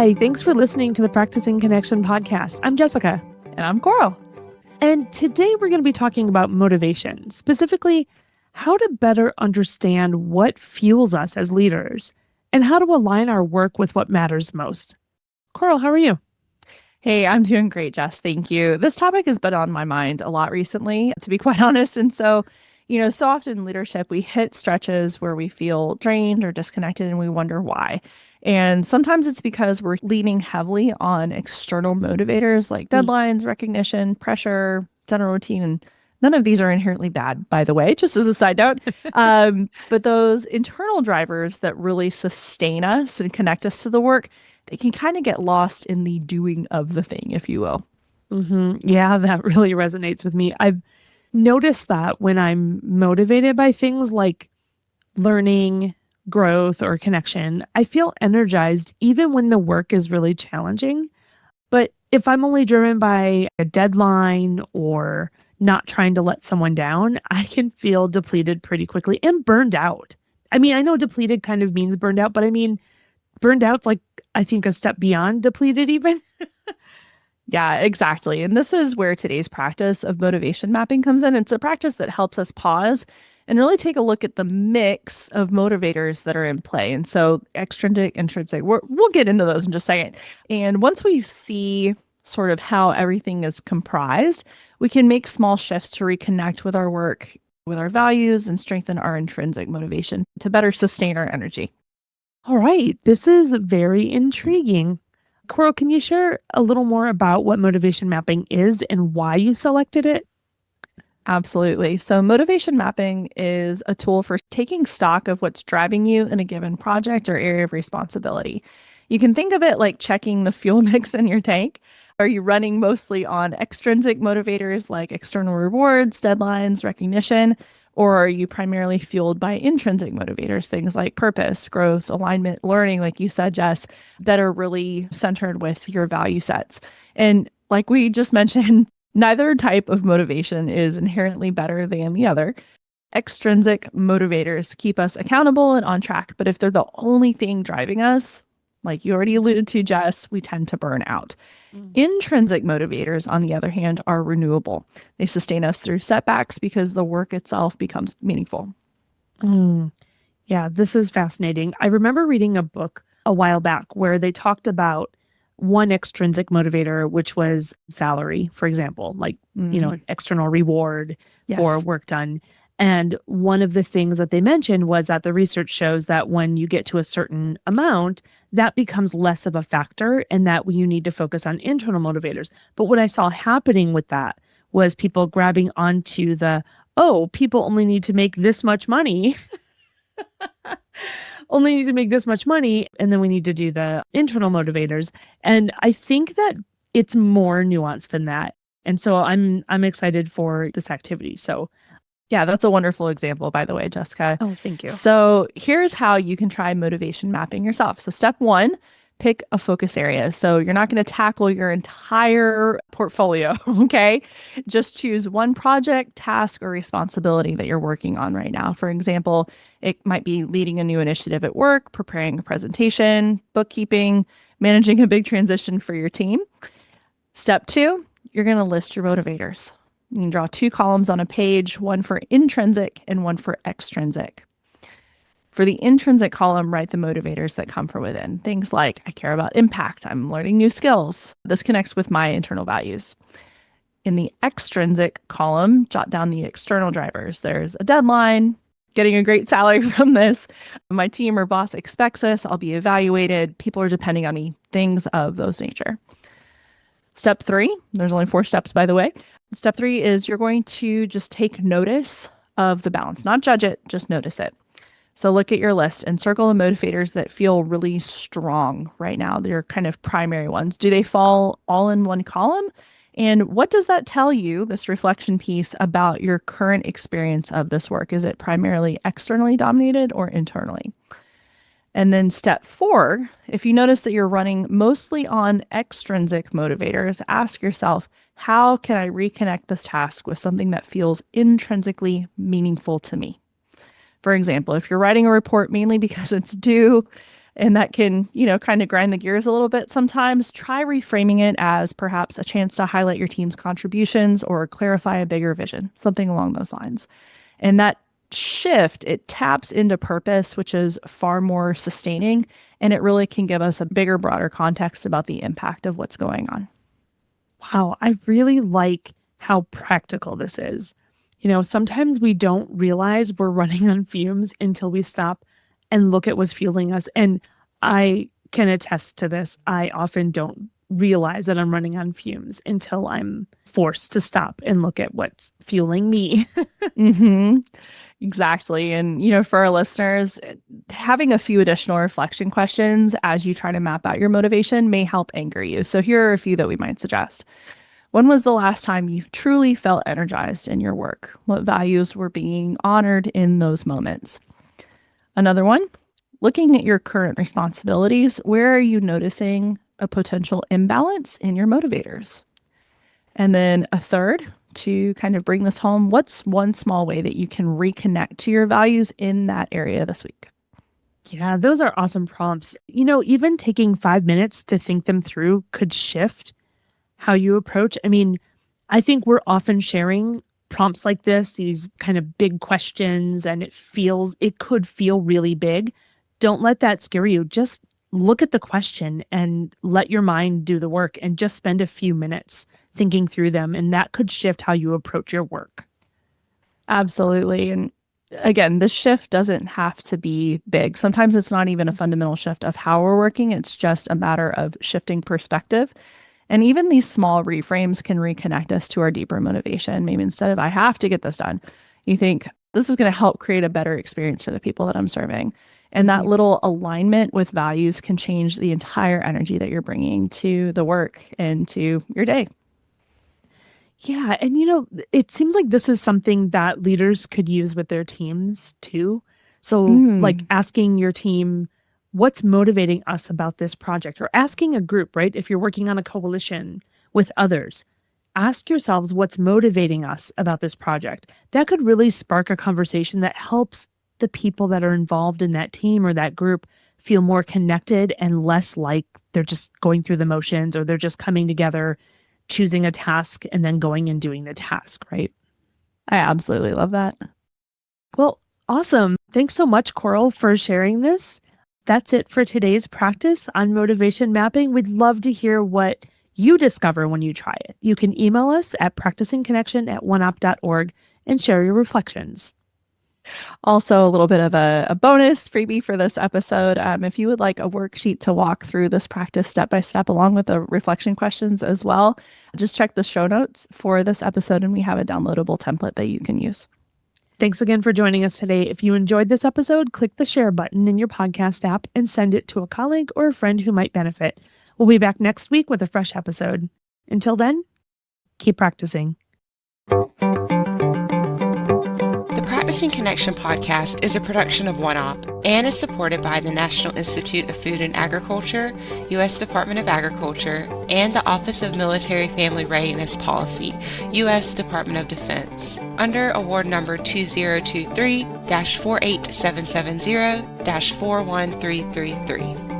Hi, thanks for listening to the Practicing Connection podcast. I'm Jessica. And I'm Coral. And today we're going to be talking about motivation, specifically how to better understand what fuels us as leaders and how to align our work with what matters most. Coral, how are you? Hey, I'm doing great, Jess. Thank you. This topic has been on my mind a lot recently, to be quite honest. And so, so often in leadership, we hit stretches where we feel drained or disconnected and we wonder why. And sometimes it's because we're leaning heavily on external motivators like deadlines, recognition, pressure, general routine. And none of these are inherently bad, by the way, just as a side note. But those internal drivers that really sustain us and connect us to the work, they can kind of get lost in the doing of the thing, if you will. Mm-hmm. Yeah, that really resonates with me. I've noticed that when I'm motivated by things like learning, growth, or connection, I feel energized even when the work is really challenging. But if I'm only driven by a deadline or not trying to let someone down, I can feel depleted pretty quickly and burned out. I mean, I know depleted kind of means burned out, but I mean, burned out's like, I think, a step beyond depleted even. Yeah, exactly. And this is where today's practice of motivation mapping comes in. It's a practice that helps us pause and really take a look at the mix of motivators that are in play. And so extrinsic, intrinsic, we'll get into those in just a second. And once we see sort of how everything is comprised, we can make small shifts to reconnect with our work, with our values, and strengthen our intrinsic motivation to better sustain our energy. All right, this is very intriguing. Coral, can you share a little more about what motivation mapping is and why you selected it? Absolutely. So motivation mapping is a tool for taking stock of what's driving you in a given project or area of responsibility. You can think of it like checking the fuel mix in your tank. Are you running mostly on extrinsic motivators like external rewards, deadlines, recognition, or are you primarily fueled by intrinsic motivators, things like purpose, growth, alignment, learning, like you said, Jess, that are really centered with your value sets? And like we just mentioned, neither type of motivation is inherently better than the other. Extrinsic motivators keep us accountable and on track, but if they're the only thing driving us, like you already alluded to, Jess, we tend to burn out. Intrinsic motivators, on the other hand, are renewable. They sustain us through setbacks because the work itself becomes meaningful. Yeah, this is fascinating. I remember reading a book a while back where they talked about one extrinsic motivator, which was salary, for example, like, external reward for work done. And one of the things that they mentioned was that the research shows that when you get to a certain amount, that becomes less of a factor and that you need to focus on internal motivators. But what I saw happening with that was people grabbing onto people only need to make this much money. Only need to make this much money, and then we need to do the internal motivators. And I think that it's more nuanced than that. And so I'm excited for this activity. So yeah, that's a wonderful example, by the way, Jessica. Oh, thank you. So here's how you can try motivation mapping yourself. So step one, pick a focus area. So you're not going to tackle your entire portfolio, okay? Just choose one project, task, or responsibility that you're working on right now. For example, it might be leading a new initiative at work, preparing a presentation, bookkeeping, managing a big transition for your team. Step two, you're going to list your motivators. You can draw 2 columns on a page, one for intrinsic and one for extrinsic. For the intrinsic column, write the motivators that come from within. Things like, I care about impact. I'm learning new skills. This connects with my internal values. In the extrinsic column, jot down the external drivers. There's a deadline, getting a great salary from this. My team or boss expects this. I'll be evaluated. People are depending on me. Things of those nature. Step 3, there's only 4 steps, by the way. Step 3 is you're going to just take notice of the balance, not judge it, just notice it. So look at your list and circle the motivators that feel really strong right now. They're kind of primary ones. Do they fall all in one column? And what does that tell you, this reflection piece, about your current experience of this work? Is it primarily externally dominated or internally? And then step 4, if you notice that you're running mostly on extrinsic motivators, ask yourself, how can I reconnect this task with something that feels intrinsically meaningful to me? For example, if you're writing a report mainly because it's due, And that can, kind of grind the gears a little bit sometimes. Try reframing it as perhaps a chance to highlight your team's contributions or clarify a bigger vision, something along those lines. And that shift, it taps into purpose, which is far more sustaining. And it really can give us a bigger, broader context about the impact of what's going on. Wow, I really like how practical this is. Sometimes we don't realize we're running on fumes until we stop and look at what's fueling us. And I can attest to this. I often don't realize that I'm running on fumes until I'm forced to stop and look at what's fueling me. Mm-hmm. Exactly. And, for our listeners, having a few additional reflection questions as you try to map out your motivation may help anchor you. So here are a few that we might suggest. When was the last time you truly felt energized in your work? What values were being honored in those moments? Another one, looking at your current responsibilities, where are you noticing a potential imbalance in your motivators? And then a third, to kind of bring this home, what's one small way that you can reconnect to your values in that area this week? Yeah, those are awesome prompts. Even taking 5 minutes to think them through could shift how you approach. I think we're often sharing prompts like this, these kind of big questions, and it could feel really big. Don't let that scare you. Just look at the question and let your mind do the work and just spend a few minutes thinking through them. And that could shift how you approach your work. Absolutely. And again, this shift doesn't have to be big. Sometimes it's not even a fundamental shift of how we're working. It's just a matter of shifting perspective. And even these small reframes can reconnect us to our deeper motivation. Maybe instead of, I have to get this done, you think, this is going to help create a better experience for the people that I'm serving. And that little alignment with values can change the entire energy that you're bringing to the work and to your day. Yeah. And, it seems like this is something that leaders could use with their teams too. So, like asking your team, what's motivating us about this project, or asking a group, right? If you're working on a coalition with others, ask yourselves what's motivating us about this project. That could really spark a conversation that helps the people that are involved in that team or that group feel more connected and less like they're just going through the motions, or they're just coming together, choosing a task and then going and doing the task, right? I absolutely love that. Well, awesome. Thanks so much, Coral, for sharing this. That's it for today's practice on motivation mapping. We'd love to hear what you discover when you try it. You can email us at practicingconnection@oneop.org and share your reflections. Also, a little bit of a bonus freebie for this episode. If you would like a worksheet to walk through this practice step by step, along with the reflection questions as well, just check the show notes for this episode, and we have a downloadable template that you can use. Thanks again for joining us today. If you enjoyed this episode, click the share button in your podcast app and send it to a colleague or a friend who might benefit. We'll be back next week with a fresh episode. Until then, keep practicing. The Practicing Connection podcast is a production of OneOp and is supported by the National Institute of Food and Agriculture, U.S. Department of Agriculture, and the Office of Military Family Readiness Policy, U.S. Department of Defense, under award number 2023-48770-41333.